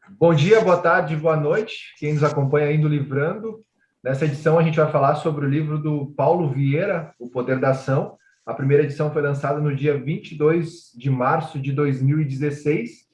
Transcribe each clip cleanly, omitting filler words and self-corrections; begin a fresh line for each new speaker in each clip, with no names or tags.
Bom dia, boa tarde, boa noite, quem nos acompanha aí do Livrando. Nessa edição a gente vai falar sobre o livro do Paulo Vieira, O Poder da Ação. A primeira edição foi lançada no dia 22 de março de 2016.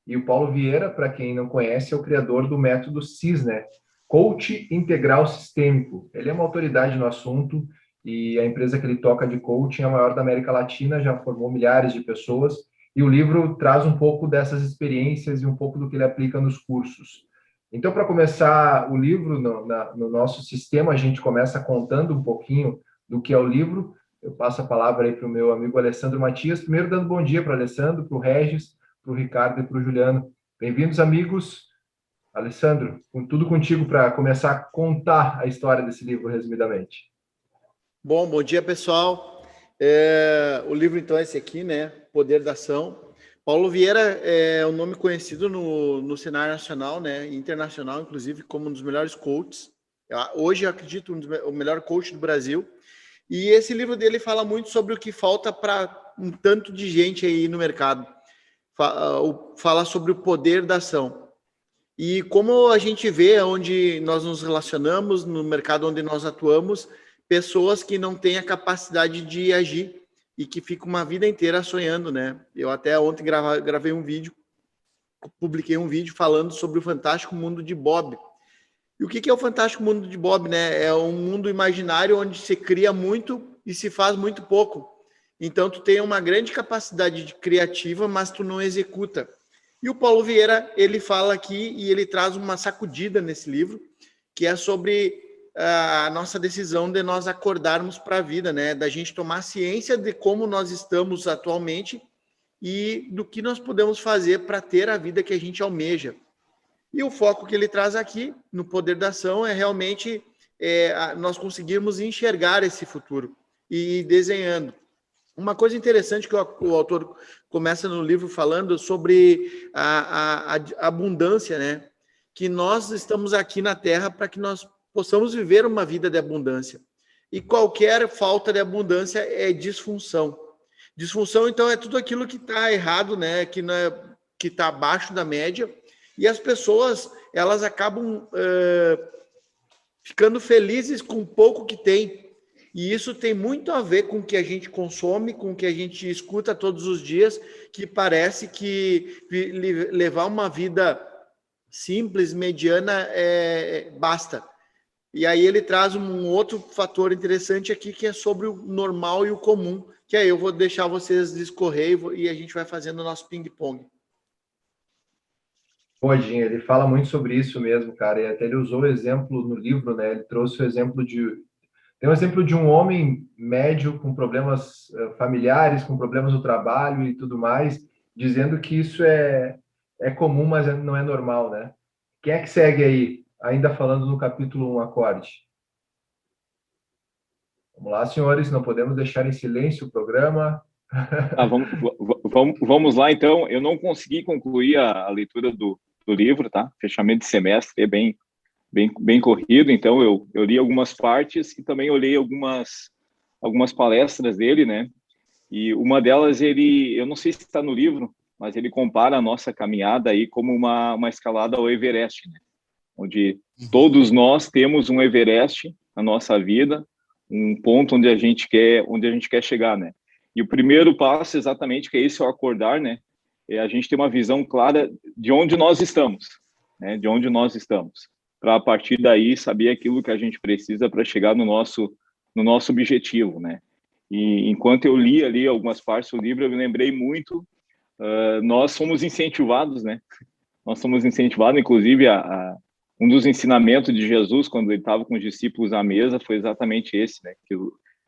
E o Paulo Vieira, para quem não conhece, é o criador do método CIS, né? Coach Integral Sistêmico. Ele é uma autoridade no assunto e a empresa que ele toca de coaching é a maior da América Latina, já formou milhares de pessoas e o livro traz um pouco dessas experiências e um pouco do que ele aplica nos cursos. Então, para começar o livro, no nosso sistema, a gente começa contando um pouquinho do que é o livro. Eu passo a palavra aí para o meu amigo Alessandro Matias, primeiro dando bom dia para o Alessandro, para o Regis, para o Ricardo e para o Juliano. Bem-vindos, amigos. Alessandro, com tudo contigo para começar a contar a história desse livro, resumidamente.
Bom dia, pessoal. O livro, então, é esse aqui, né? Poder da Ação. Paulo Vieira é um nome conhecido no cenário nacional, né? Internacional, inclusive, como um dos melhores coaches. Hoje, eu acredito, o melhor coach do Brasil. E esse livro dele fala muito sobre o que falta para um tanto de gente aí no mercado. Fala sobre o poder da ação. E como a gente vê onde nós nos relacionamos, no mercado onde nós atuamos, pessoas que não têm a capacidade de agir e que ficam uma vida inteira sonhando, né? Eu até ontem gravei um vídeo, publiquei um vídeo falando sobre o fantástico mundo de Bob. E o que é o fantástico mundo de Bob, né? É um mundo imaginário onde se cria muito e se faz muito pouco. Então, tu tem uma grande capacidade de criativa, mas tu não executa. E o Paulo Vieira, ele fala aqui e ele traz uma sacudida nesse livro, que é sobre a nossa decisão de nós acordarmos para a vida, né? Da gente tomar ciência de como nós estamos atualmente e do que nós podemos fazer para ter a vida que a gente almeja. E o foco que ele traz aqui, no poder da ação, é realmente nós conseguirmos enxergar esse futuro e ir desenhando. Uma coisa interessante que o autor começa no livro falando sobre a abundância, né? Que nós estamos aqui na Terra para que nós possamos viver uma vida de abundância. E qualquer falta de abundância é disfunção. Disfunção, então, é tudo aquilo que está errado, né? Que está abaixo da média. E as pessoas, elas acabam ficando felizes com o pouco que tem. E isso tem muito a ver com o que a gente consome, com o que a gente escuta todos os dias, que parece que levar uma vida simples, mediana, basta. E aí ele traz um outro fator interessante aqui, que é sobre o normal e o comum, que aí eu vou deixar vocês discorrer e a gente vai fazendo o nosso ping-pong.
Godinho, ele fala muito sobre isso mesmo, cara, e até ele usou o exemplo no livro, né? Ele trouxe o exemplo de tem um exemplo de um homem médio com problemas familiares, com problemas no trabalho e tudo mais, dizendo que isso é comum, mas não é normal, né? Quem é que segue aí? Ainda falando no capítulo 1, acorde. Vamos lá, senhores, não podemos deixar em silêncio o programa.
Ah, vamos lá, então. Eu não consegui concluir a leitura do livro, tá? Fechamento de semestre é bem corrido, então eu li algumas partes e também olhei algumas palestras dele, né? E uma delas, eu não sei se está no livro, mas ele compara a nossa caminhada aí como uma escalada ao Everest, né? Onde todos nós temos um Everest na nossa vida, um ponto onde a gente quer chegar, né? E o primeiro passo, exatamente, que é esse, é o acordar, né? É a gente ter uma visão clara de onde nós estamos, né? De onde nós estamos, para a partir daí saber aquilo que a gente precisa para chegar no nosso objetivo, né? E enquanto eu li ali algumas partes do livro, eu me lembrei muito, nós somos incentivados, né? Nós somos incentivados, inclusive, um dos ensinamentos de Jesus, quando ele estava com os discípulos à mesa, foi exatamente esse, né? Que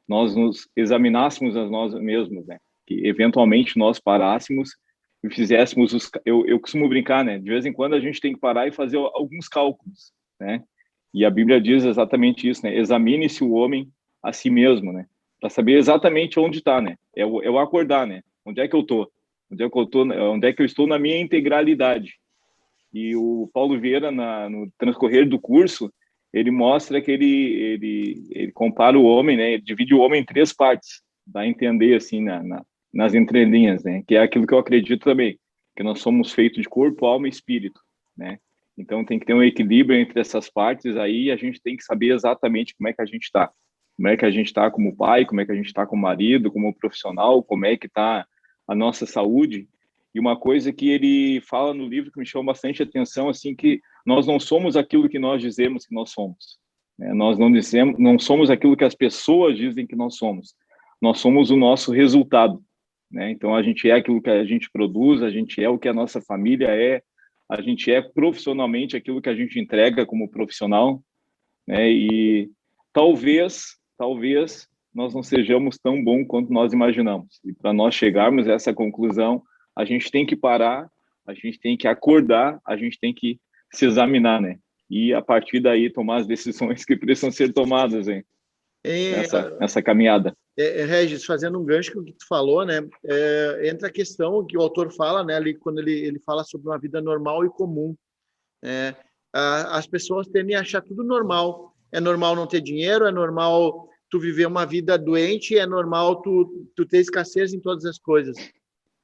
nós nos examinássemos a nós mesmos, né? Que eventualmente nós parássemos e fizéssemos eu costumo brincar, né? De vez em quando a gente tem que parar e fazer alguns cálculos, né? E a Bíblia diz exatamente isso, né? Examine-se o homem a si mesmo, né? Para saber exatamente onde está, né? É o acordar, né? Onde é que eu estou? Onde é que eu estou na minha integralidade? E o Paulo Vieira, no transcorrer do curso, ele mostra que ele compara o homem, né? Ele divide o homem em três partes, dá a entender assim nas entrelinhas, né? Que é aquilo que eu acredito também, que nós somos feitos de corpo, alma e espírito. né? Então tem que ter um equilíbrio entre essas partes aí, e a gente tem que saber exatamente como é que a gente está. Como é que a gente está como pai, como é que a gente está como marido, como profissional, como é que está a nossa saúde. E uma coisa que ele fala no livro que me chamou bastante atenção, assim, que nós não somos aquilo que nós dizemos que nós somos, né? Nós não somos aquilo que as pessoas dizem que nós somos. Nós somos o nosso resultado, né? Então a gente é aquilo que a gente produz, a gente é o que a nossa família é, a gente é profissionalmente aquilo que a gente entrega como profissional, né? E talvez nós não sejamos tão bom quanto nós imaginamos. E para nós chegarmos a essa conclusão, a gente tem que parar, a gente tem que acordar, a gente tem que se examinar, né? E a partir daí tomar as decisões que precisam ser tomadas, hein? Nessa caminhada.
Regis, fazendo um gancho com o que tu falou, né? Entra a questão que o autor fala, né? Ali quando ele fala sobre uma vida normal e comum, né? As pessoas tendem a achar tudo normal. É normal não ter dinheiro, é normal tu viver uma vida doente, é normal tu ter escassez em todas as coisas.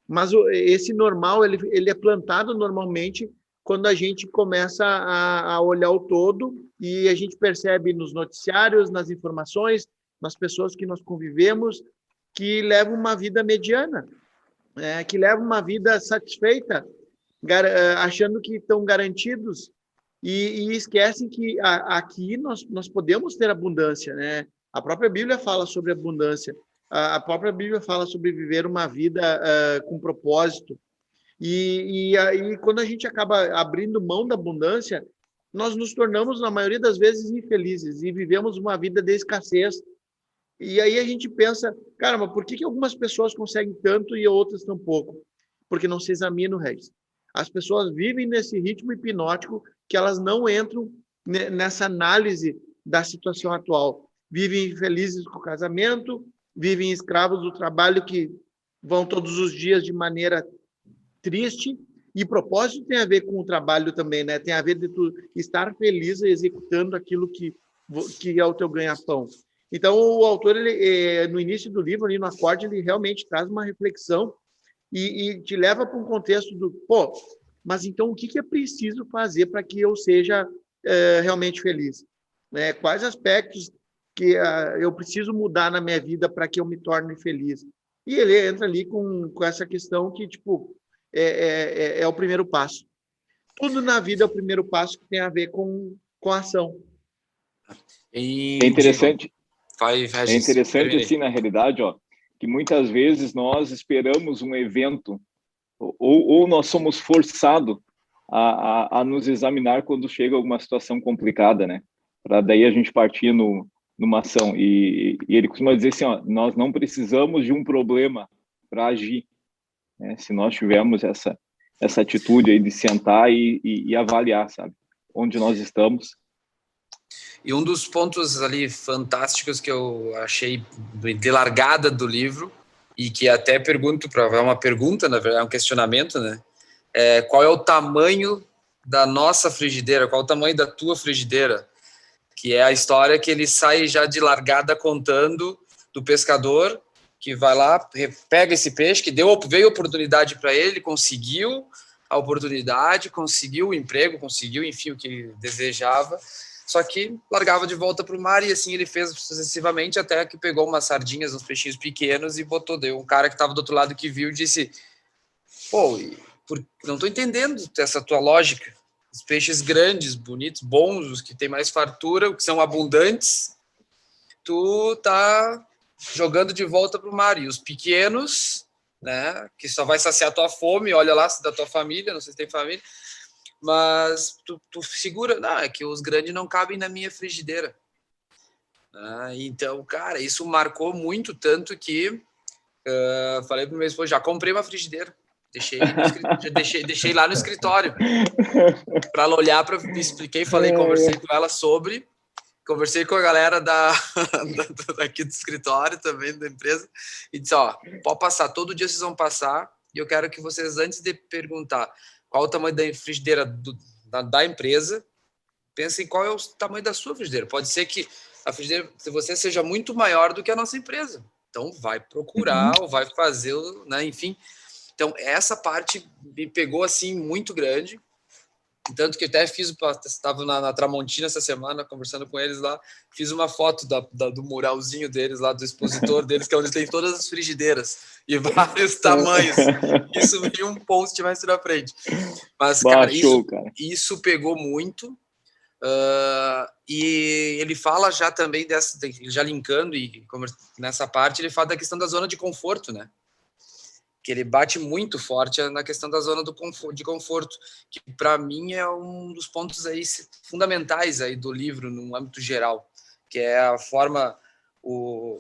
Mas esse normal, ele é plantado normalmente quando a gente começa a olhar o todo e a gente percebe nos noticiários, nas informações, nas pessoas que nós convivemos, que levam uma vida mediana, né? Que levam uma vida satisfeita, achando que estão garantidos e esquecem que aqui nós podemos ter abundância, né? A própria Bíblia fala sobre abundância. A própria Bíblia fala sobre viver uma vida com propósito. E aí, quando a gente acaba abrindo mão da abundância, nós nos tornamos, na maioria das vezes, infelizes e vivemos uma vida de escassez. E aí a gente pensa, caramba, por que algumas pessoas conseguem tanto e outras tão pouco? Porque não se examinam, Regis. As pessoas vivem nesse ritmo hipnótico que elas não entram nessa análise da situação atual. Vivem infelizes com o casamento, vivem escravos do trabalho que vão todos os dias de maneira triste. E propósito tem a ver com o trabalho também, né? Tem a ver de tu estar feliz executando aquilo que é o teu ganha-pão. Então, o autor, no início do livro, ali no acorde, ele realmente traz uma reflexão e te leva para um contexto do, mas então o que é preciso fazer para que eu seja realmente feliz? Né? Quais aspectos que eu preciso mudar na minha vida para que eu me torne feliz? E ele entra ali com essa questão que, tipo, é o primeiro passo. Tudo na vida é o primeiro passo que tem a ver com a ação.
É interessante. É interessante, assim, na realidade, que muitas vezes nós esperamos um evento ou nós somos forçados a nos examinar quando chega alguma situação complicada, né? Para daí a gente partir numa ação. E ele costuma dizer assim, nós não precisamos de um problema para agir, né? Se nós tivermos essa atitude aí de sentar e avaliar, sabe? Onde nós estamos.
E um dos pontos ali fantásticos que eu achei de largada do livro, e que até é uma pergunta, na verdade, é um questionamento, né? Qual é o tamanho da nossa frigideira? Qual é o tamanho da tua frigideira? Que é a história que ele sai já de largada contando do pescador que vai lá, pega esse peixe, que veio oportunidade para ele, conseguiu a oportunidade, conseguiu o emprego, conseguiu, enfim, o que desejava, só que largava de volta para o mar e assim ele fez sucessivamente até que pegou umas sardinhas, uns peixinhos pequenos e botou. Deu um cara que estava do outro lado que viu disse, não estou entendendo essa tua lógica. Os peixes grandes, bonitos, bons, os que têm mais fartura, os que são abundantes, tu tá jogando de volta para o mar. E os pequenos, né, que só vai saciar a tua fome, olha lá, da tua família, não sei se tem família, mas tu segura, é que os grandes não cabem na minha frigideira. Então, cara, isso marcou muito, tanto que falei pro meu esposo, já comprei uma frigideira, deixei lá no escritório para ela olhar, expliquei, conversei com ela conversei com a galera daqui do escritório também, da empresa, e disse, pode passar, todo dia vocês vão passar, e eu quero que vocês, antes de perguntar qual o tamanho da frigideira da empresa, pensem qual é o tamanho da sua frigideira. Pode ser que a frigideira de você seja muito maior do que a nossa empresa. Então, vai procurar ou vai fazer, né? Enfim. Então, essa parte me pegou, assim, muito grande. Tanto que eu até estava na Tramontina essa semana, conversando com eles lá, fiz uma foto do muralzinho deles lá, do expositor deles, que é onde tem todas as frigideiras e vários tamanhos. Isso veio um post mais pra frente. Mas, cara, isso pegou muito. E ele fala já também já linkando e nessa parte, ele fala da questão da zona de conforto, né? Que ele bate muito forte na questão da zona de conforto, que para mim é um dos pontos aí fundamentais aí do livro no âmbito geral, que é a forma, o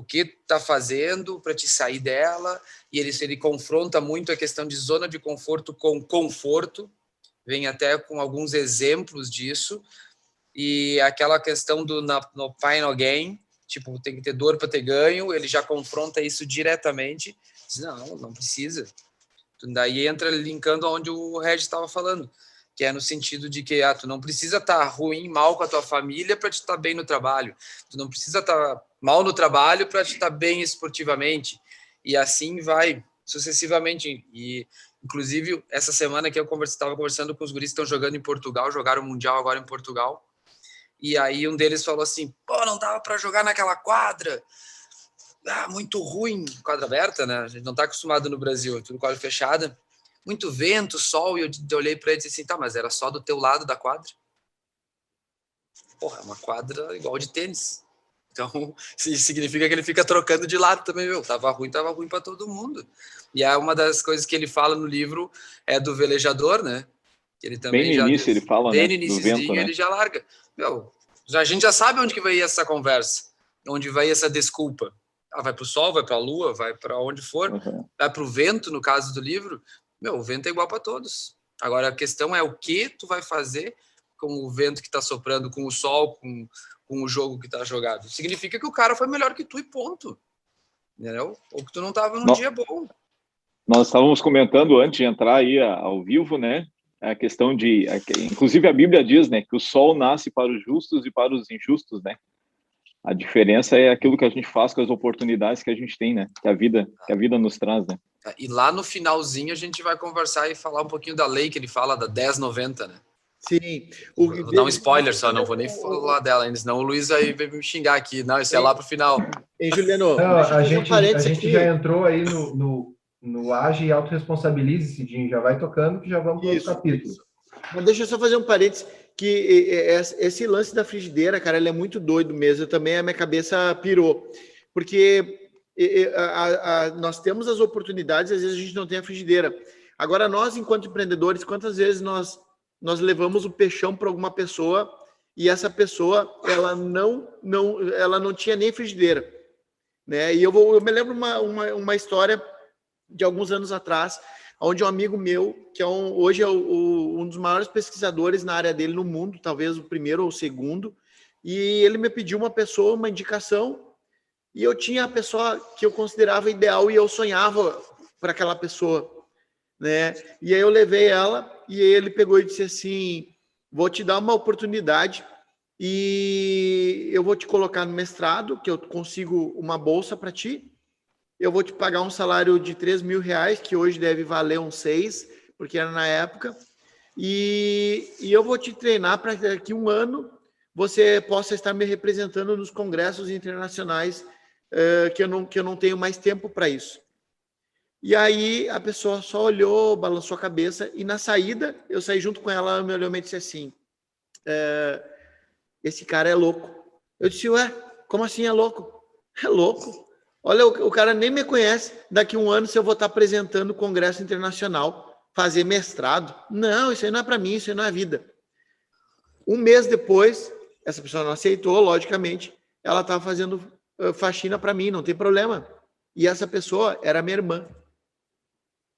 que tá fazendo para te sair dela, e ele confronta muito a questão de zona de conforto com conforto, vem até com alguns exemplos disso, e aquela questão no pain no gain, tipo, tem que ter dor para ter ganho, ele já confronta isso diretamente. Diz, não precisa. Daí entra linkando onde o Regis estava falando, que é no sentido de que tu não precisa estar ruim, mal com a tua família para te estar bem no trabalho. Tu não precisa estar mal no trabalho para te estar bem esportivamente. E assim vai sucessivamente. E, inclusive, essa semana que eu estava conversando com os guris que estão jogando em Portugal, jogaram o Mundial agora em Portugal. E aí um deles falou assim, não dava para jogar naquela quadra. Muito ruim, quadra aberta, né? A gente não está acostumado no Brasil, é tudo quadra fechada. Muito vento, sol, e eu olhei para ele e disse assim, mas era só do teu lado da quadra? É uma quadra igual de tênis. Então, isso significa que ele fica trocando de lado também, viu? Tava ruim para todo mundo. E é uma das coisas que ele fala no livro é do velejador, né? Que ele também
bem no início ele fala, né?
Bem no iníciozinho, ele já larga. A gente já sabe onde que vai ir essa conversa, onde vai essa desculpa. Vai para o sol, vai para a lua, vai para onde for, vai para o vento, no caso do livro. O vento é igual para todos. Agora, a questão é o que tu vai fazer com o vento que está soprando, com o sol, com o jogo que está jogado. Significa que o cara foi melhor que tu e ponto. Entendeu? Ou que tu não estava num dia bom.
Nós estávamos comentando antes de entrar aí ao vivo, né? A questão inclusive a Bíblia diz, né? Que o sol nasce para os justos e para os injustos, né? A diferença é aquilo que a gente faz com as oportunidades que a gente tem, né? Que a vida nos traz, né?
E lá no finalzinho a gente vai conversar e falar um pouquinho da lei que ele fala, da 1090, né?
Sim.
Vou dar um spoiler só, não vou nem falar dela ainda, senão o Luiz vai me xingar aqui. Não, isso é lá pro final.
Juliano,
a gente já entrou aí no age e autorresponsabilize, Cidinho, já vai tocando que já vamos para o capítulo.
Mas deixa eu só fazer um parênteses, que esse lance da frigideira, cara, ele é muito doido mesmo. A minha cabeça pirou. Porque nós temos as oportunidades, às vezes a gente não tem a frigideira. Agora, nós, enquanto empreendedores, quantas vezes nós levamos o peixão para alguma pessoa e essa pessoa, ela não tinha nem frigideira, né? E eu me lembro uma história de alguns anos atrás, onde um amigo meu, que hoje é um dos maiores pesquisadores na área dele no mundo, talvez o primeiro ou o segundo, e ele me pediu uma indicação, e eu tinha a pessoa que eu considerava ideal e eu sonhava para aquela pessoa, né? E aí eu levei ela e ele pegou e disse assim, vou te dar uma oportunidade e eu vou te colocar no mestrado, que eu consigo uma bolsa para ti, eu vou te pagar um salário de R$3.000, que hoje deve valer uns 6, porque era na época, e eu vou te treinar para que daqui a um ano você possa estar me representando nos congressos internacionais, que eu não tenho mais tempo para isso. E aí a pessoa só olhou, balançou a cabeça, e na saída, eu saí junto com ela, me olhou e disse assim, esse cara é louco. Eu disse, ué, como assim é louco? É louco. Olha, o cara nem me conhece. Daqui a um ano, se eu vou estar apresentando o Congresso Internacional, fazer mestrado. Não, isso aí não é para mim, isso aí não é vida. Um mês depois, essa pessoa não aceitou, logicamente, ela estava fazendo faxina para mim, não tem problema. E essa pessoa era minha irmã,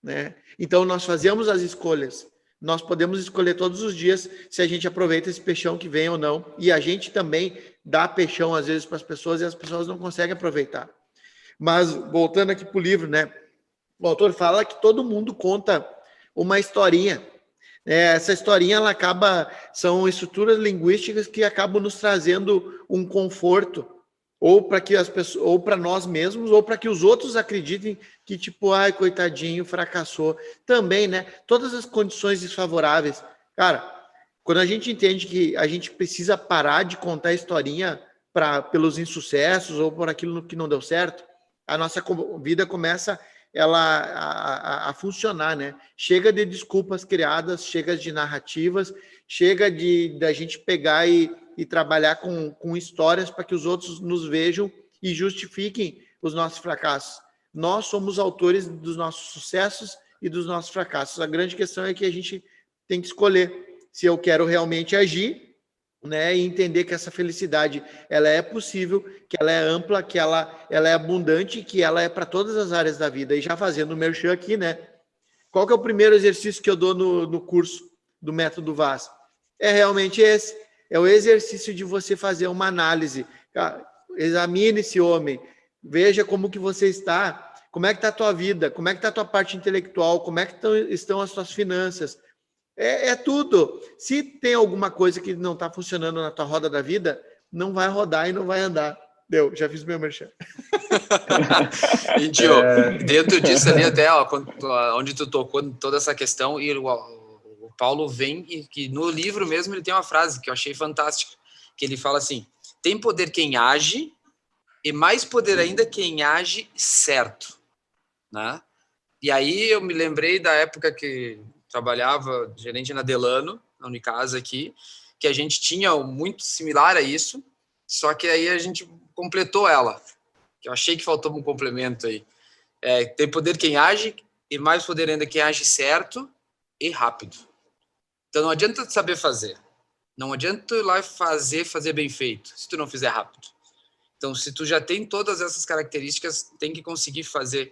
né? Então, nós fazemos as escolhas. Nós podemos escolher todos os dias se a gente aproveita esse peixão que vem ou não. E a gente também dá peixão, às vezes, para as pessoas e as pessoas não conseguem aproveitar. Mas, voltando aqui para o livro, né? O autor fala que todo mundo conta uma historinha. Essa historinha, são estruturas linguísticas que acabam nos trazendo um conforto, ou para que as pessoas, ou para nós mesmos, ou para que os outros acreditem que, tipo, ai, coitadinho, fracassou. Também, né? Todas as condições desfavoráveis. Cara, quando a gente entende que a gente precisa parar de contar a historinha pelos insucessos ou por aquilo que não deu certo, a nossa vida começa a funcionar, né? Chega de desculpas criadas, chega de narrativas, chega da gente pegar e trabalhar com histórias para que os outros nos vejam e justifiquem os nossos fracassos. Nós somos autores dos nossos sucessos e dos nossos fracassos. A grande questão é que a gente tem que escolher se eu quero realmente agir, né, e entender que essa felicidade ela é possível, que ela é ampla, que ela é abundante, que ela é para todas as áreas da vida. E já fazendo o merchan aqui, né? Qual que é o primeiro exercício que eu dou no curso do Método Vaz? É realmente esse. É o exercício de você fazer uma análise. Examine esse homem, veja como que você está, como é que está a tua vida, como é que está a tua parte intelectual, como é que estão as tuas finanças. É tudo. Se tem alguma coisa que não está funcionando na tua roda da vida, não vai rodar e não vai andar. Deu, já fiz meu merchan.
E, tio, dentro disso ali até, onde tu tocou toda essa questão, e o Paulo vem, e que no livro mesmo ele tem uma frase que eu achei fantástica, que ele fala assim, tem poder quem age, e mais poder ainda quem age certo, né? E aí eu me lembrei da época que trabalhava gerente na Delano, na Unicasa aqui, que a gente tinha muito similar a isso, só que aí a gente completou ela, que eu achei que faltou um complemento aí. Tem poder quem age, e mais poder ainda quem age certo e rápido. Então não adianta tu saber fazer, não adianta tu ir lá fazer bem feito, se tu não fizer rápido. Então, se tu já tem todas essas características, tem que conseguir fazer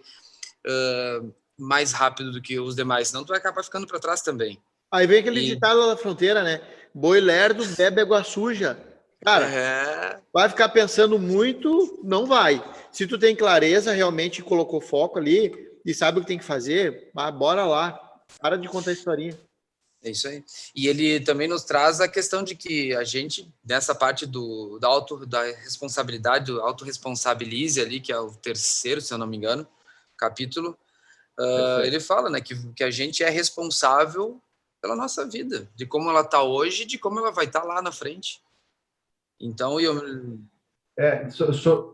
mais rápido do que os demais, senão tu vai acabar ficando para trás também.
Aí vem aquele ditado lá na fronteira, né? Boi lerdo bebe água suja. Cara, vai ficar pensando muito, não vai. Se tu tem clareza, realmente colocou foco ali e sabe o que tem que fazer, bora lá. Para de contar a historinha.
É isso aí. E ele também nos traz a questão de que a gente, nessa parte da responsabilidade, do autorresponsabilize ali, que é o terceiro, se eu não me engano, capítulo, ele fala, né, que a gente é responsável pela nossa vida, de como ela está hoje, de como ela vai estar lá na frente. Então,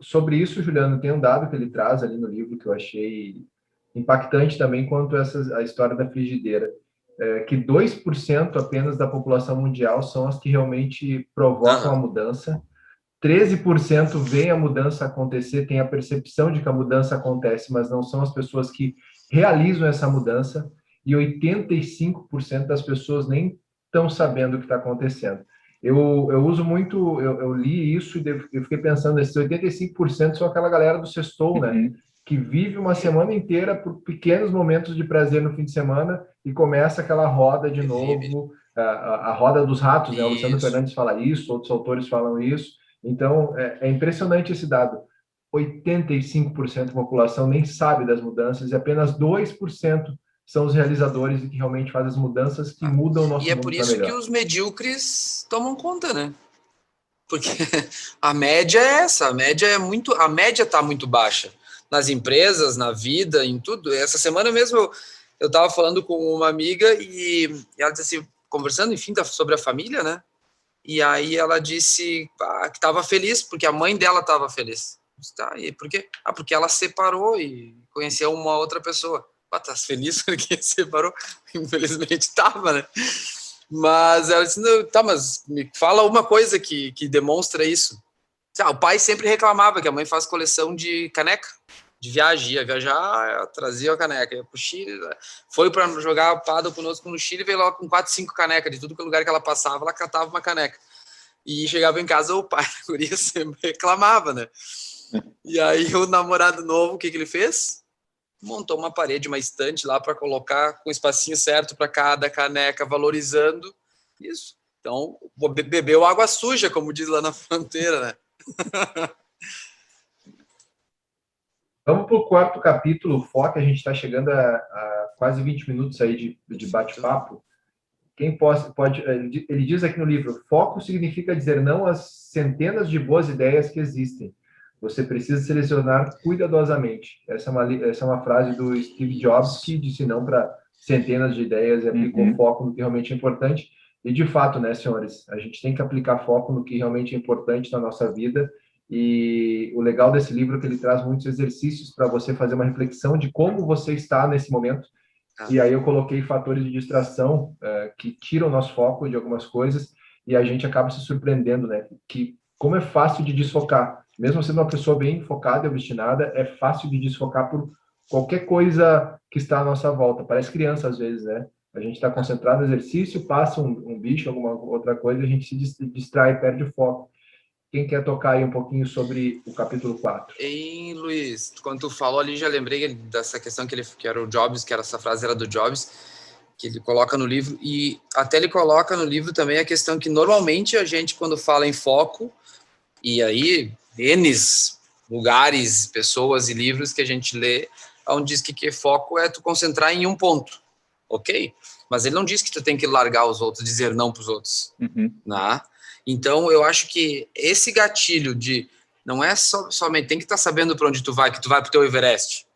sobre isso, Juliano, tem um dado que ele traz ali no livro que eu achei impactante também quanto a história da frigideira. Que 2% apenas da população mundial são as que realmente provocam a mudança. 13% veem a mudança acontecer, tem a percepção de que a mudança acontece, mas não são as pessoas que realizam essa mudança. E 85% das pessoas nem estão sabendo o que está acontecendo. Eu uso muito, eu li isso e eu fiquei pensando, esses 85% são aquela galera do sextou, né? Que vive uma semana inteira por pequenos momentos de prazer no fim de semana e começa aquela roda de novo, a roda dos ratos, né? O Luciano Fernandes fala isso, outros autores falam isso. Então, é impressionante esse dado. 85% da população nem sabe das mudanças e apenas 2% são os realizadores e que realmente fazem as mudanças que mudam o nosso mundo.
E é por isso que os medíocres tomam conta, né? Porque a média é essa, a média está muito baixa nas empresas, na vida, em tudo. Essa semana mesmo eu estava falando com uma amiga e ela disse assim, conversando, enfim, sobre a família, né? E aí ela disse que estava feliz, porque a mãe dela estava feliz. Disse, tá, e por quê? Porque ela separou e conheceu uma outra pessoa. Tá feliz porque separou? Infelizmente estava, né? Mas ela disse, tá, mas me fala uma coisa que demonstra isso. O pai sempre reclamava que a mãe faz coleção de caneca, de viagem, ia viajar, trazia a caneca, ia pro Chile, foi para jogar paddle conosco no Chile, veio lá com 4, 5 canecas, de tudo que lugar que ela passava, ela catava uma caneca. E chegava em casa, o pai da guria sempre reclamava, né? E aí o namorado novo, o que ele fez? Montou uma parede, uma estante lá para colocar com o espacinho certo para cada caneca, valorizando isso. Então, bebeu água suja, como diz lá na fronteira, né?
Vamos para o quarto capítulo, o foco. A gente está chegando a quase 20 minutos aí de bate-papo. Quem pode, ele diz aqui no livro, foco significa dizer não às centenas de boas ideias que existem. Você precisa selecionar cuidadosamente. Essa é uma frase do Steve Jobs, que disse não para centenas de ideias e aplicou foco no que realmente é importante. E de fato, né, senhores, a gente tem que aplicar foco no que realmente é importante na nossa vida. E o legal desse livro é que ele traz muitos exercícios para você fazer uma reflexão de como você está nesse momento. E aí eu coloquei fatores de distração que tiram o nosso foco de algumas coisas e a gente acaba se surpreendendo, né? Que como é fácil de desfocar, mesmo sendo uma pessoa bem focada e obstinada, é fácil de desfocar por qualquer coisa que está à nossa volta. Parece criança às vezes, né? A gente está concentrado no exercício, passa um bicho, alguma outra coisa, a gente se distrai, perde o foco. Quem quer tocar aí um pouquinho sobre o capítulo 4?
Hein, Luiz, quando tu falou ali, já lembrei dessa questão que era o Jobs, que era essa frase era do Jobs, que ele coloca no livro, e até ele coloca no livro também a questão que normalmente a gente, quando fala em foco, e aí, N lugares, pessoas e livros que a gente lê, onde diz que foco é tu concentrar em um ponto, ok? Mas ele não diz que tu tem que largar os outros, dizer não para os outros, né? Então, eu acho que esse gatilho de não é somente, tem que estar sabendo para onde tu vai, que tu vai para o teu Everest,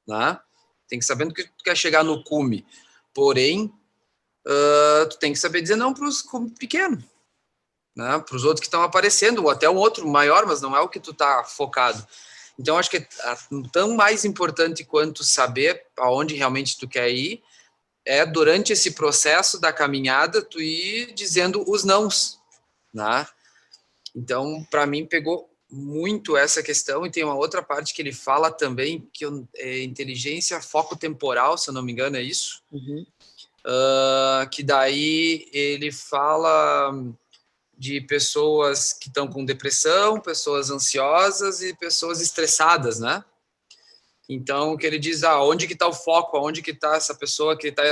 né? Tem que sabendo que tu quer chegar no cume, porém, tu tem que saber dizer não para os pequenos, né? Para os outros que estão aparecendo, ou até um outro maior, mas não é o que tu tá focado. Então, acho que é tão mais importante quanto saber aonde realmente tu quer ir, é durante esse processo da caminhada, tu ir dizendo os nãos, né? Então, para mim, pegou muito essa questão, e tem uma outra parte que ele fala também, que é inteligência foco temporal, se eu não me engano, é isso? Que daí ele fala de pessoas que estão com depressão, pessoas ansiosas e pessoas estressadas, né? Então, que ele diz, onde que está o foco, aonde que está essa pessoa que está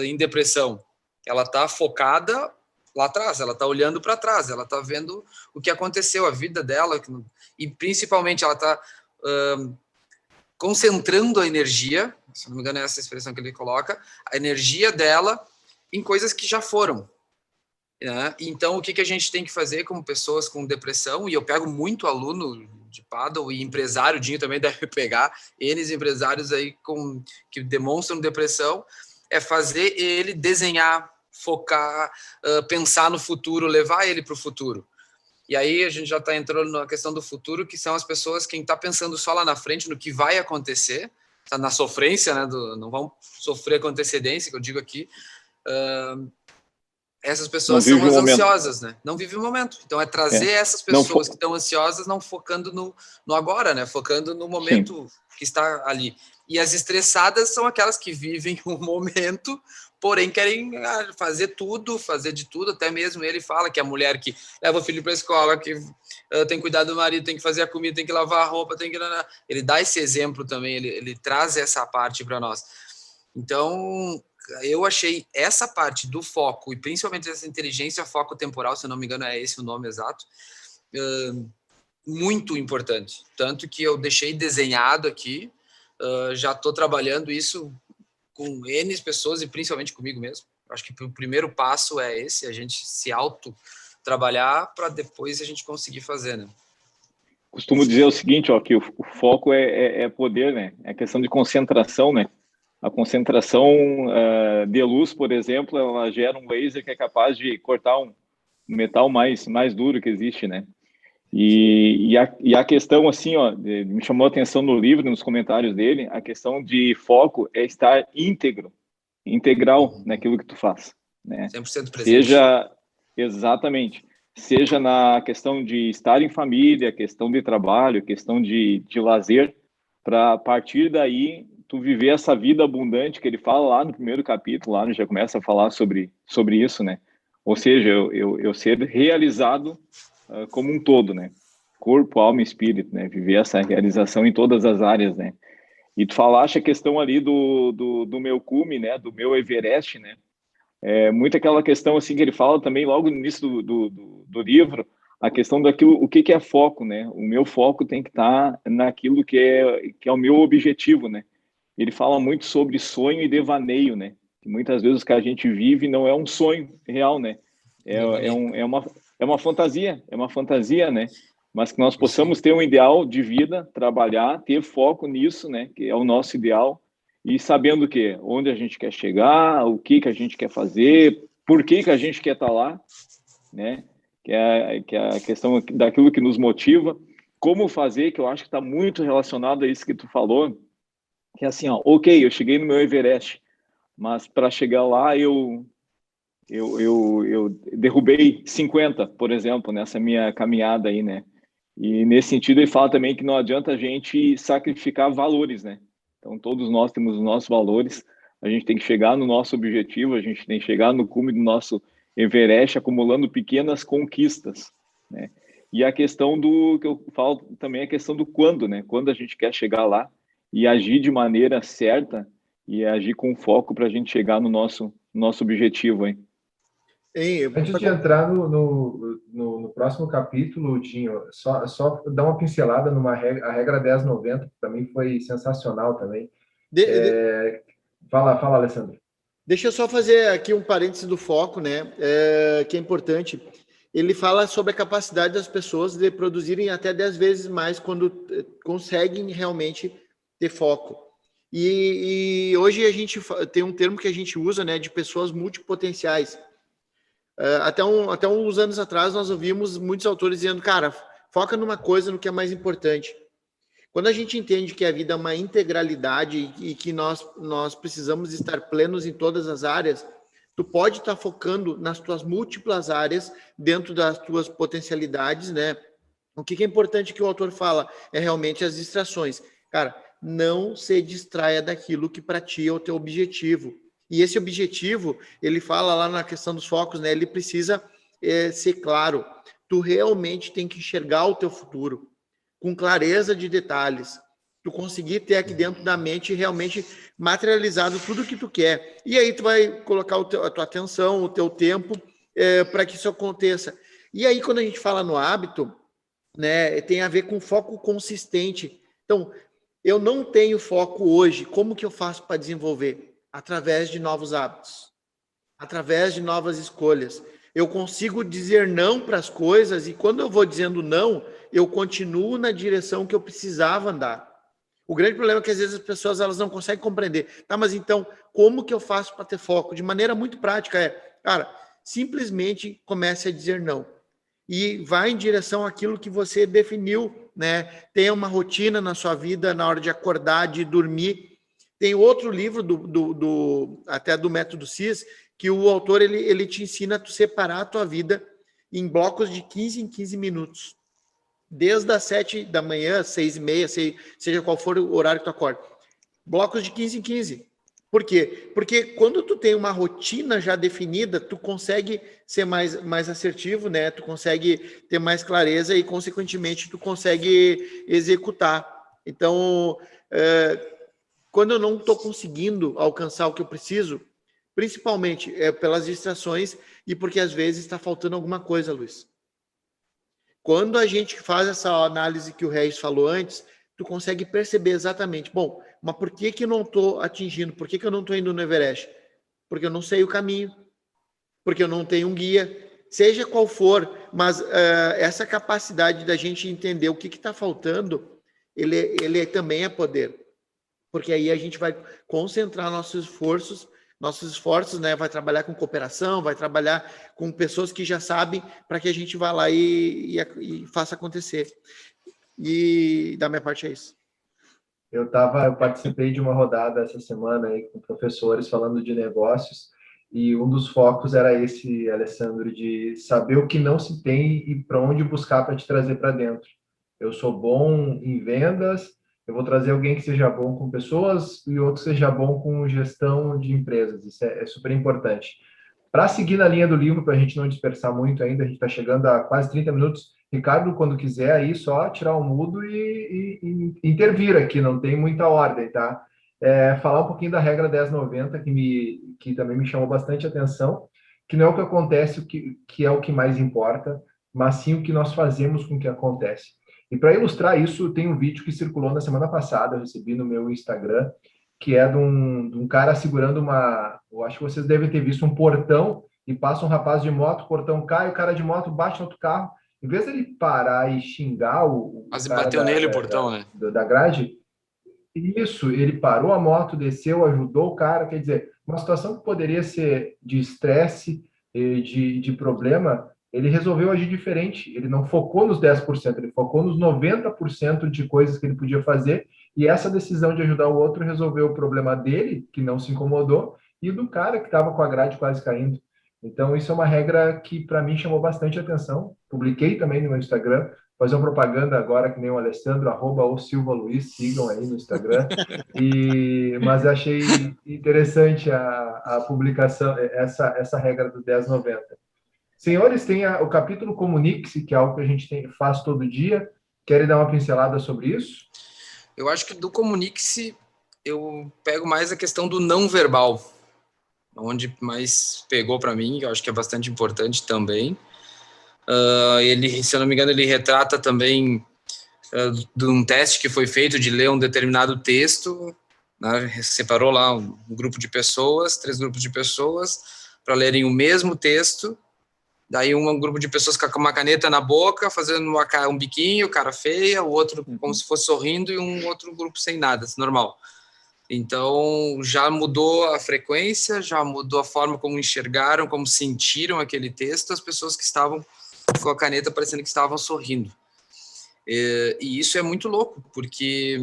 em depressão? Ela está focada lá atrás, ela está olhando para trás, ela está vendo o que aconteceu, a vida dela, e principalmente ela está concentrando a energia, se não me engano é essa expressão que ele coloca, a energia dela em coisas que já foram. Né? Então, o que a gente tem que fazer como pessoas com depressão, e eu pego muito aluno de paddle e empresário, o Dinho também deve pegar, eles empresários aí que demonstram depressão, é fazer ele desenhar, focar, pensar no futuro, levar ele para o futuro. E aí a gente já está entrando na questão do futuro, que são as pessoas, quem está pensando só lá na frente, no que vai acontecer, tá na sofrência, né, não vão sofrer com antecedência, que eu digo aqui, essas pessoas são as ansiosas, né? Não vivem o momento. Então, é trazer essas pessoas que estão ansiosas, não focando no agora, né? Focando no momento que está ali. E as estressadas são aquelas que vivem o momento, porém querem fazer tudo, fazer de tudo. Até mesmo ele fala que a mulher que leva o filho para a escola, que tem que cuidar do marido, tem que fazer a comida, tem que lavar a roupa, tem que... Ele dá esse exemplo também, ele traz essa parte para nós. Então, eu achei essa parte do foco, e principalmente essa inteligência foco temporal, se eu não me engano é esse o nome exato, muito importante. Tanto que eu deixei desenhado aqui, já estou trabalhando isso com N pessoas e principalmente comigo mesmo. Acho que o primeiro passo é esse, a gente se auto-trabalhar para depois a gente conseguir fazer, né?
Costumo dizer o seguinte, que o foco é poder, né? É questão de concentração, né? A concentração de luz, por exemplo, ela gera um laser que é capaz de cortar um metal mais duro que existe, né? E a questão, assim, me chamou a atenção no livro, nos comentários dele, a questão de foco é estar integral naquilo que tu faz, né?
100% presente.
Exatamente. Seja na questão de estar em família, questão de trabalho, questão de lazer, para partir daí tu viver essa vida abundante que ele fala lá no primeiro capítulo, lá já começa a falar sobre isso, né? Ou seja, eu ser realizado como um todo, né? Corpo, alma e espírito, né? Viver essa realização em todas as áreas, né? E tu falaste a questão ali do meu cume, né? Do meu Everest, né? Muito aquela questão assim que ele fala também logo no início do livro, a questão daquilo, o que é foco, né? O meu foco tem que estar naquilo que é o meu objetivo, né? Ele fala muito sobre sonho e devaneio, né? Que muitas vezes o que a gente vive não é um sonho real, né? É uma fantasia, né? Mas que nós possamos ter um ideal de vida, trabalhar, ter foco nisso, né? Que é o nosso ideal, e sabendo onde a gente quer chegar, o que a gente quer fazer, por que a gente quer estar lá, né? Que é a questão daquilo que nos motiva, como fazer, que eu acho que está muito relacionado a isso que tu falou, que é assim, ó, ok, eu cheguei no meu Everest, mas para chegar lá eu derrubei 50, por exemplo, nessa minha caminhada aí, né? E nesse sentido ele fala também que não adianta a gente sacrificar valores, né? Então todos nós temos os nossos valores, a gente tem que chegar no nosso objetivo, a gente tem que chegar no cume do nosso Everest acumulando pequenas conquistas, né? E a questão do que eu falo também é a questão do quando, né? Quando a gente quer chegar lá e agir de maneira certa e agir com foco para a gente chegar no nosso objetivo, hein?
Antes de entrar no próximo capítulo, Tinho, só dar uma pincelada numa regra, a regra 1090, que para mim foi sensacional também. Fala, Alessandro.
Deixa eu só fazer aqui um parênteses do foco, né? Que é importante. Ele fala sobre a capacidade das pessoas de produzirem até 10 vezes mais quando conseguem realmente ter foco. E hoje a gente tem um termo que a gente usa, né, de pessoas multipotenciais. Até uns anos atrás, nós ouvimos muitos autores dizendo, cara, foca numa coisa, no que é mais importante. Quando a gente entende que a vida é uma integralidade e que nós precisamos estar plenos em todas as áreas, tu pode estar focando nas tuas múltiplas áreas, dentro das tuas potencialidades, né? O que é importante que o autor fala é realmente as distrações. Cara, não se distraia daquilo que para ti é o teu objetivo. E esse objetivo, ele fala lá na questão dos focos, né? Ele precisa ser claro. Tu realmente tem que enxergar o teu futuro com clareza de detalhes. Tu conseguir ter aqui dentro da mente realmente materializado tudo que tu quer. E aí tu vai colocar a tua atenção, o teu tempo para que isso aconteça. E aí quando a gente fala no hábito, né, tem a ver com foco consistente. Então, eu não tenho foco hoje. Como que eu faço para desenvolver? Através de novos hábitos, através de novas escolhas. Eu consigo dizer não para as coisas e quando eu vou dizendo não, eu continuo na direção que eu precisava andar. O grande problema é que às vezes as pessoas elas não conseguem compreender. Tá, mas então, como que eu faço para ter foco? De maneira muito prática cara, simplesmente comece a dizer não. E vá em direção àquilo que você definiu, né? Tenha uma rotina na sua vida, na hora de acordar, de dormir. Tem outro livro até do Método CIS, que o autor ele te ensina a tu separar a tua vida em blocos de 15 em 15 minutos. Desde as 7 da manhã, 6h30, seja qual for o horário que tu acorda. Blocos de 15 em 15. Por quê? Porque quando tu tem uma rotina já definida, tu consegue ser mais assertivo, né? Tu consegue ter mais clareza e, consequentemente, tu consegue executar. Então, quando eu não estou conseguindo alcançar o que eu preciso, principalmente pelas distrações e porque às vezes está faltando alguma coisa, Luiz. Quando a gente faz essa análise que o Regis falou antes, tu consegue perceber exatamente, bom, mas por que eu não estou atingindo? Por que eu não estou indo no Everest? Porque eu não sei o caminho, porque eu não tenho um guia, seja qual for, mas essa capacidade da gente entender o que está faltando, ele também é poder. Porque aí a gente vai concentrar nossos esforços, né? Vai trabalhar com cooperação, vai trabalhar com pessoas que já sabem para que a gente vá lá e faça acontecer. E da minha parte é isso.
Eu participei de uma rodada essa semana aí com professores falando de negócios e um dos focos era esse, Alessandro, de saber o que não se tem e para onde buscar para te trazer para dentro. Eu sou bom em vendas, eu vou trazer alguém que seja bom com pessoas e outro que seja bom com gestão de empresas. Isso é super importante. Para seguir na linha do livro, para a gente não dispersar muito ainda, a gente está chegando a quase 30 minutos. Ricardo, quando quiser, aí só tirar o mudo e intervir aqui, não tem muita ordem, tá? Falar um pouquinho da regra 1090, que também me chamou bastante atenção, que não é o que acontece, que é o que mais importa, mas sim o que nós fazemos com o que acontece. E para ilustrar isso, tem um vídeo que circulou na semana passada, eu recebi no meu Instagram, que é de um cara segurando eu acho que vocês devem ter visto um portão, e passa um rapaz de moto, o portão cai, o cara de moto bate no outro carro, em vez dele parar e xingar
Quase bateu nele o portão, né?
Da grade, isso, ele parou a moto, desceu, ajudou o cara, quer dizer, uma situação que poderia ser de estresse, de problema, ele resolveu agir diferente. Ele não focou nos 10%, ele focou nos 90% de coisas que ele podia fazer, e essa decisão de ajudar o outro resolveu o problema dele, que não se incomodou, e do cara que estava com a grade quase caindo. Então, isso é uma regra que, para mim, chamou bastante atenção. Publiquei também no meu Instagram, fazer uma propaganda agora, que nem o Alessandro, @o_Silva_Luiz, sigam aí no Instagram. Mas achei interessante a publicação, essa regra do 10/90. Senhores, tem o capítulo Comunique-se, que é algo que a gente faz todo dia. Querem dar uma pincelada sobre isso?
Eu acho que do Comunique-se eu pego mais a questão do não verbal, onde mais pegou para mim, eu acho que é bastante importante também. Ele, se eu não me engano, ele retrata também de um teste que foi feito de ler um determinado texto, né? Separou lá um grupo de pessoas, 3 grupos de pessoas, para lerem o mesmo texto. Daí um grupo de pessoas com uma caneta na boca, fazendo um biquinho, cara feia, o outro como se fosse sorrindo, e um outro grupo sem nada, normal. Então, já mudou a frequência, já mudou a forma como enxergaram, como sentiram aquele texto, as pessoas que estavam com a caneta parecendo que estavam sorrindo. E isso é muito louco, porque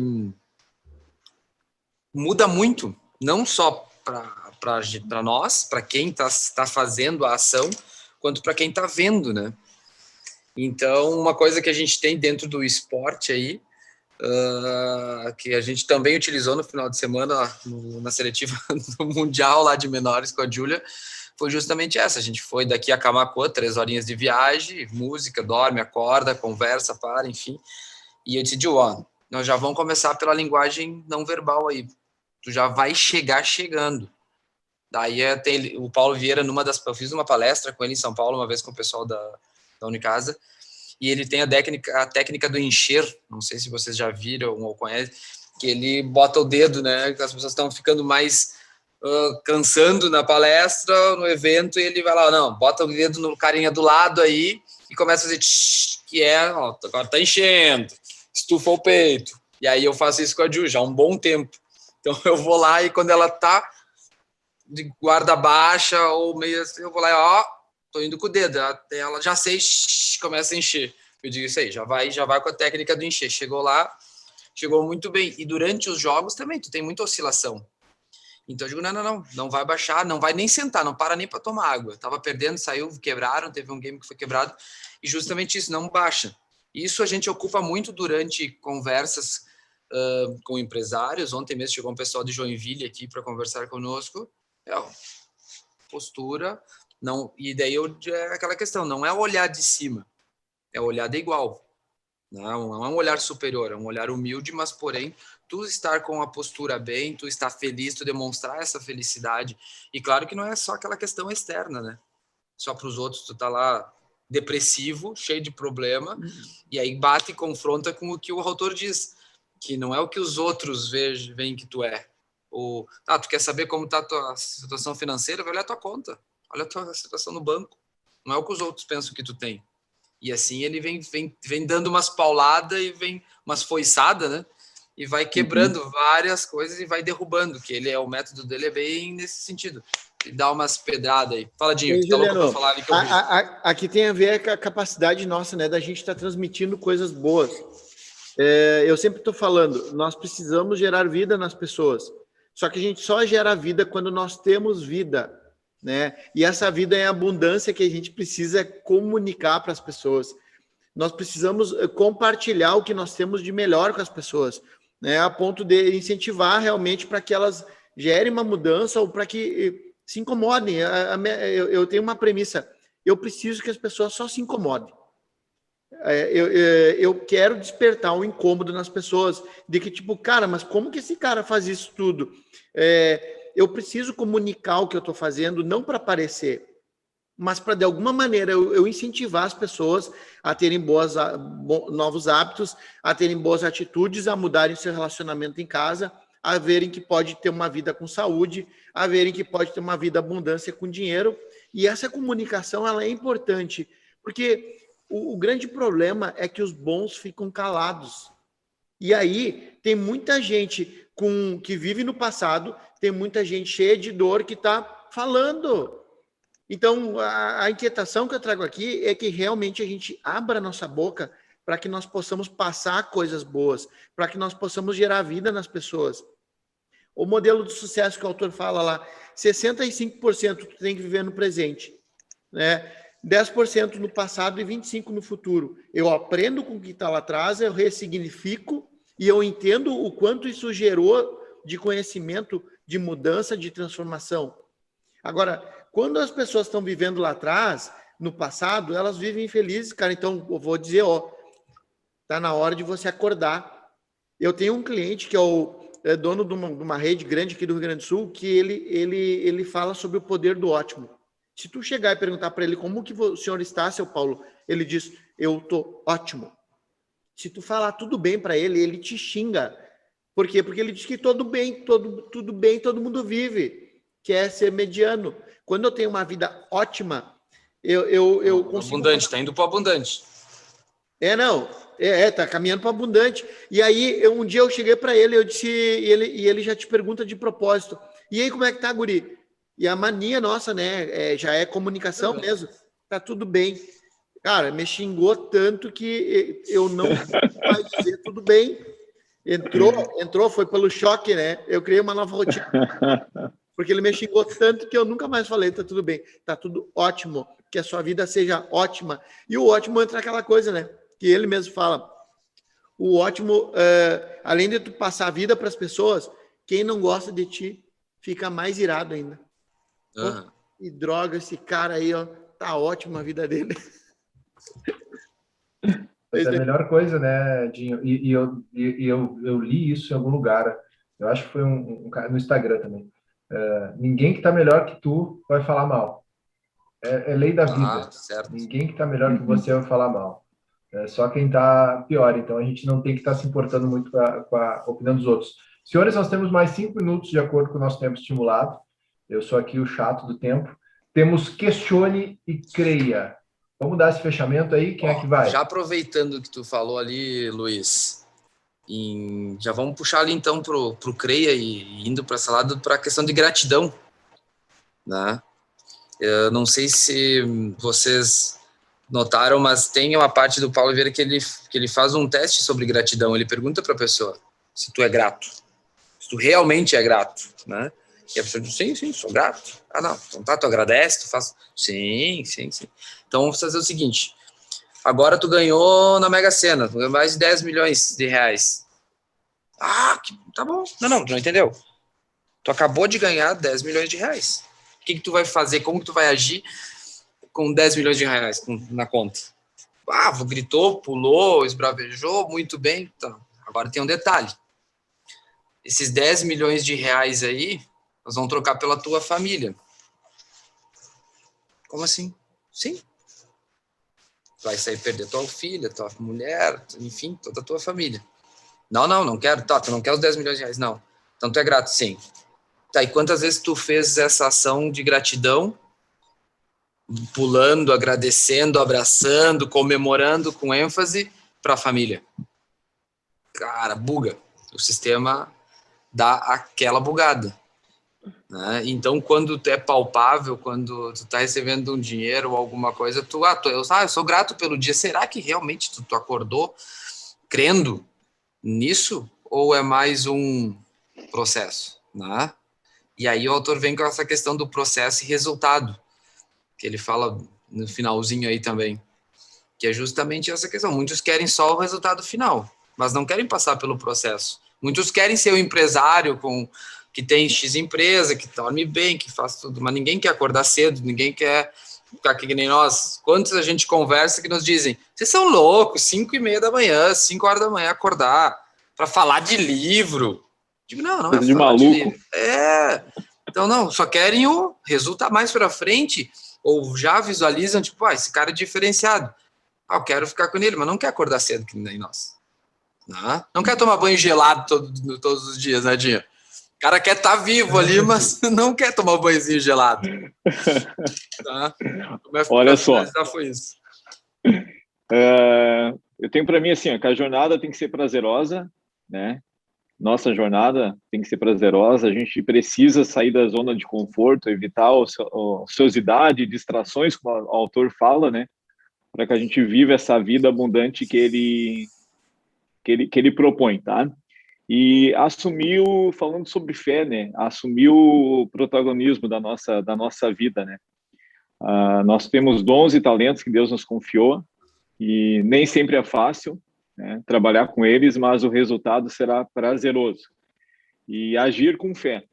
muda muito, não só para nós, para quem está fazendo a ação, quanto para quem está vendo, né? Então, uma coisa que a gente tem dentro do esporte aí, que a gente também utilizou no final de semana na seletiva do Mundial lá de menores com a Júlia, foi justamente essa. A gente foi daqui a Camaquã, 3 horinhas de viagem, música, dorme, acorda, conversa, enfim. E eu decidi, nós já vamos começar pela linguagem não verbal aí. Tu já vai chegar chegando. Daí tem o Paulo Vieira, eu fiz uma palestra com ele em São Paulo, uma vez com o pessoal da Unicasa, e ele tem a técnica do encher, não sei se vocês já viram ou conhecem, que ele bota o dedo, né, que as pessoas estão ficando mais cansando na palestra, no evento, e ele vai lá, não, bota o dedo no carinha do lado aí, e começa a fazer que agora tá enchendo, estufa o peito, e aí eu faço isso com a Ju já há um bom tempo, então eu vou lá e quando ela tá de guarda baixa ou meio assim, eu vou lá, tô indo com o dedo, ela já sei, começa a encher. Eu digo isso aí, já vai com a técnica do encher. Chegou lá, chegou muito bem. E durante os jogos também, tu tem muita oscilação. Então eu digo, não vai baixar, não vai nem sentar, não para nem para tomar água. Tava perdendo, saiu, quebraram, teve um game que foi quebrado, e justamente isso, não baixa. Isso a gente ocupa muito durante conversas com empresários. Ontem mesmo chegou um pessoal de Joinville aqui para conversar conosco. Postura, não, e daí é aquela questão, não é o olhar de cima, é o olhar de igual, não é um olhar superior, é um olhar humilde, mas porém, tu estar com a postura bem, tu estar feliz, tu demonstrar essa felicidade, e claro que não é só aquela questão externa, né, só para os outros, tu tá lá depressivo, cheio de problema, e aí bate e confronta com o que o autor diz, que não é o que os outros veem que tu é. Tu quer saber como está a tua situação financeira? Vai olhar a tua conta, olha a tua situação no banco. Não é o que os outros pensam que tu tem. E assim ele vem dando umas pauladas e vem umas foiçadas, né? E vai quebrando várias coisas e vai derrubando, que o método dele é bem nesse sentido. E dá umas pedradas aí. Fala, Dinho, que tá louco pra falar ali que eu vi.
Aqui tem a ver com a capacidade nossa, né, da gente estar transmitindo coisas boas. Eu sempre estou falando, nós precisamos gerar vida nas pessoas. Só que a gente só gera vida quando nós temos vida, né? E essa vida é a abundância que a gente precisa comunicar para as pessoas. Nós precisamos compartilhar o que nós temos de melhor com as pessoas, né? A ponto de incentivar realmente para que elas gerem uma mudança ou para que se incomodem. Eu tenho uma premissa, eu preciso que as pessoas só se incomodem. Eu quero despertar um incômodo nas pessoas, de que tipo, cara, mas como que esse cara faz isso tudo? Eu preciso comunicar o que eu estou fazendo, não para aparecer, mas para de alguma maneira eu incentivar as pessoas a terem novos hábitos, a terem boas atitudes, a mudarem seu relacionamento em casa, a verem que pode ter uma vida com saúde, a verem que pode ter uma vida abundância com dinheiro. E essa comunicação ela é importante, porque o grande problema é que os bons ficam calados. E aí tem muita gente que vive no passado, tem muita gente cheia de dor que está falando. Então, a inquietação que eu trago aqui é que realmente a gente abra a nossa boca para que nós possamos passar coisas boas, para que nós possamos gerar vida nas pessoas. O modelo de sucesso que o autor fala lá, 65% tu tem que viver no presente, né? 10% no passado e 25% no futuro. Eu aprendo com o que está lá atrás, eu ressignifico e eu entendo o quanto isso gerou de conhecimento, de mudança, de transformação. Agora, quando as pessoas estão vivendo lá atrás, no passado, elas vivem infelizes, cara. Então, eu vou dizer, tá na hora de você acordar. Eu tenho um cliente que é dono de uma rede grande aqui do Rio Grande do Sul, que ele fala sobre o poder do ótimo. Se tu chegar e perguntar para ele como que o senhor está, seu Paulo, ele diz, eu tô ótimo. Se tu falar tudo bem para ele, ele te xinga. Por quê? Porque ele diz que tudo bem, todo mundo vive, que é ser mediano. Quando eu tenho uma vida ótima, eu consigo...
Abundante, tá indo pro abundante.
Tá caminhando para abundante. E aí, um dia eu cheguei para ele, eu disse, e ele já te pergunta de propósito. E aí, como é que tá, guri? E a mania nossa, né, já é comunicação mesmo. Tá tudo bem. Cara, me xingou tanto que eu não mais dizer tudo bem. Entrou, foi pelo choque, né? Eu criei uma nova rotina. Porque ele me xingou tanto que eu nunca mais falei, tá tudo bem, tá tudo ótimo, que a sua vida seja ótima. E o ótimo entra aquela coisa, né? Que ele mesmo fala. O ótimo, além de tu passar a vida para as pessoas, quem não gosta de ti fica mais irado ainda.
Uhum.
E droga, esse cara aí, tá ótimo a vida dele.
É a melhor coisa, né, Dinho? E eu li isso em algum lugar. Eu acho que foi um cara no Instagram também. Ninguém que está melhor que tu vai falar mal. É lei da vida.
Certo.
Ninguém que está melhor que você vai falar mal. É só quem está pior. Então a gente não tem que estar se importando muito com a opinião dos outros. Senhores, nós temos mais 5 minutos de acordo com o nosso tempo estimulado. Eu sou aqui o chato do tempo. Temos questione e creia. Vamos dar esse fechamento aí? Quem é que vai?
Já aproveitando que tu falou ali, Luiz, já vamos puxar ali então pro creia e indo para essa lado para a questão de gratidão, né? Eu não sei se vocês notaram, mas tem uma parte do Paulo Vieira que ele faz um teste sobre gratidão. Ele pergunta para a pessoa se tu é grato, se tu realmente é grato, né? E a pessoa diz, sim, sou grato. Ah, não, então tá, tu agradece, tu faz... Sim. Então vamos fazer o seguinte, agora tu ganhou na Mega Sena, tu ganhou mais de 10 milhões de reais. Tá bom. Não, tu não entendeu. Tu acabou de ganhar 10 milhões de reais. O que tu vai fazer? Como que tu vai agir com 10 milhões de reais na conta? Gritou, pulou, esbravejou, muito bem. Então, agora tem um detalhe. Esses 10 milhões de reais aí, nós vamos trocar pela tua família. Como assim? Sim. Vai sair perder tua filha, tua mulher, enfim, toda a tua família. Não quero. Tá, tu não quer os 10 milhões de reais, não. Então tu é grato, sim. Tá, e quantas vezes tu fez essa ação de gratidão, pulando, agradecendo, abraçando, comemorando com ênfase para a família? Cara, buga. O sistema dá aquela bugada, né? Então, quando é palpável, quando tu tá recebendo um dinheiro ou alguma coisa, eu sou grato pelo dia. Será que realmente tu acordou crendo nisso? Ou é mais um processo, né? E aí o autor vem com essa questão do processo e resultado, que ele fala no finalzinho aí também, que é justamente essa questão. Muitos querem só o resultado final, mas não querem passar pelo processo. Muitos querem ser o empresário que tem X empresa, que dorme bem, que faz tudo, mas ninguém quer acordar cedo, ninguém quer ficar aqui que nem nós. Quantos a gente conversa que nos dizem, vocês são loucos, 5:30 da manhã, 5 horas da manhã acordar para falar de livro. Digo, não é
de
falar
maluco.
de livro. Então não, só querem o resultado mais para frente, ou já visualizam, tipo, esse cara é diferenciado. Eu quero ficar com ele, mas não quer acordar cedo que nem nós. Não quer tomar banho gelado todos os dias, né, Dinho? O cara quer estar vivo ali, mas não quer tomar um banhozinho gelado. Tá?
Olha só.
Foi isso.
Eu tenho para mim assim, que a jornada tem que ser prazerosa, né? nossa jornada tem que ser prazerosa, a gente precisa sair da zona de conforto, evitar a ociosidade, distrações, como o autor fala, né? Para que a gente viva essa vida abundante que ele propõe, tá? E assumiu, falando sobre fé, né? Assumiu o protagonismo da nossa vida, né? Nós temos dons e talentos que Deus nos confiou e nem sempre é fácil, né, trabalhar com eles, mas o resultado será prazeroso. E agir com fé.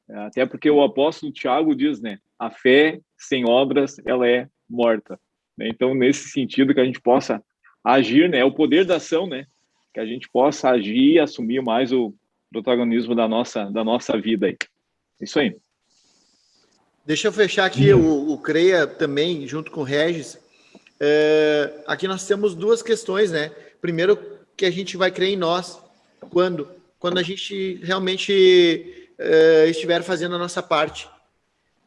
Até porque o apóstolo Tiago diz, né? A fé sem obras, ela é morta. Então, nesse sentido, que a gente possa agir, né? O poder da ação, né? Que a gente possa agir e assumir mais o protagonismo da nossa vida aí. Isso aí.
Deixa eu fechar aqui o CREA também, junto com o Regis. Aqui nós temos duas questões, né? Primeiro, que a gente vai crer em nós. Quando a gente realmente estiver fazendo a nossa parte.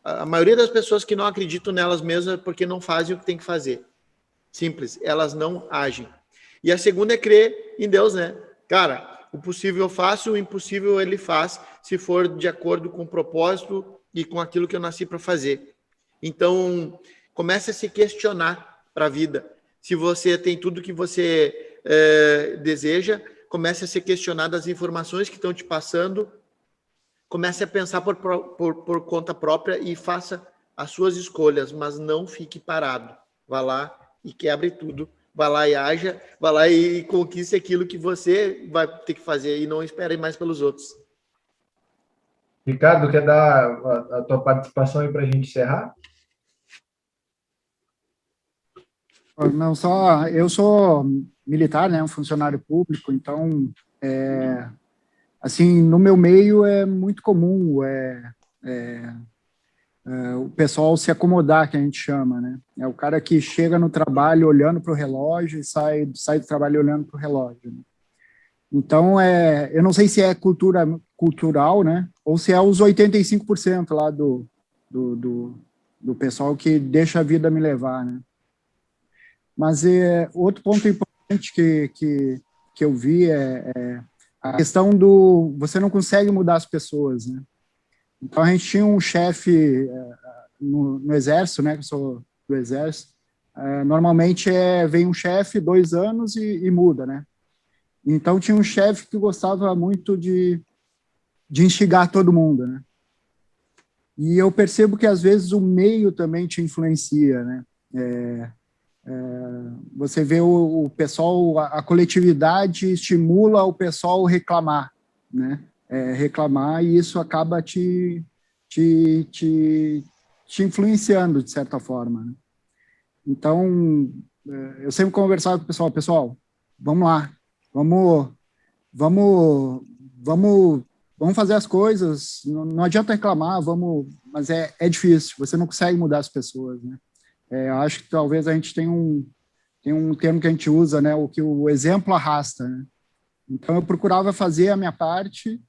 A maioria das pessoas que não acreditam nelas mesmas é porque não fazem o que tem que fazer. Simples, elas não agem. E a segunda é crer em Deus, né? Cara, o possível eu faço, o impossível ele faz, se for de acordo com o propósito e com aquilo que eu nasci para fazer. Então, comece a se questionar para a vida. Se você tem tudo que você deseja, comece a se questionar das informações que estão te passando, comece a pensar por conta própria e faça as suas escolhas, mas não fique parado. Vá lá e quebre tudo. Vá lá e haja, vá lá e conquiste aquilo que você vai ter que fazer e não espere mais pelos outros.
Ricardo, quer dar a tua participação aí para a gente encerrar?
Não, só eu sou militar, né, um funcionário público, então, assim, no meu meio é muito comum o pessoal se acomodar, que a gente chama, né? É o cara que chega no trabalho olhando para o relógio e sai do trabalho olhando para o relógio. Né? Então, eu não sei se é cultural, né? Ou se é os 85% lá do pessoal que deixa a vida me levar, né? Mas outro ponto importante que eu vi é a questão você não consegue mudar as pessoas, né? Então, a gente tinha um chefe no Exército, né, que eu sou do Exército, normalmente vem um chefe 2 anos e muda, né? Então, tinha um chefe que gostava muito de instigar todo mundo, né? E eu percebo que, às vezes, o meio também te influencia, né? Você vê o pessoal, a coletividade estimula o pessoal reclamar, né? Reclamar, e isso acaba te influenciando, de certa forma. Né? Então, eu sempre conversava com o pessoal, vamos lá, vamos fazer as coisas, não adianta reclamar, mas é difícil, você não consegue mudar as pessoas, né? Eu acho que talvez a gente tem um termo que a gente usa, né, o que o exemplo arrasta, né? Então, eu procurava fazer a minha parte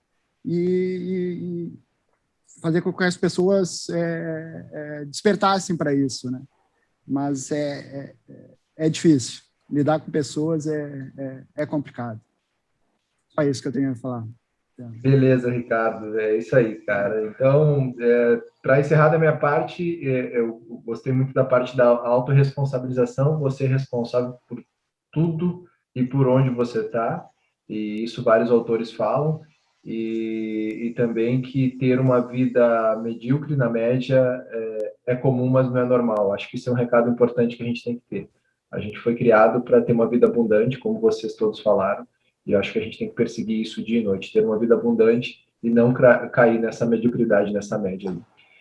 e fazer com que as pessoas despertassem para isso, né? Mas é difícil. Lidar com pessoas é complicado. Só isso que eu tenho a falar.
Beleza, Ricardo. É isso aí, cara. Então, para encerrar da minha parte, eu gostei muito da parte da autorresponsabilização. Você é responsável por tudo e por onde você está. E isso vários autores falam. E também que ter uma vida medíocre na média é comum, mas não é normal. Acho que isso é um recado importante que a gente tem que ter. A gente foi criado para ter uma vida abundante, como vocês todos falaram, e eu acho que a gente tem que perseguir isso dia e noite, ter uma vida abundante e não cair nessa mediocridade, nessa média aí.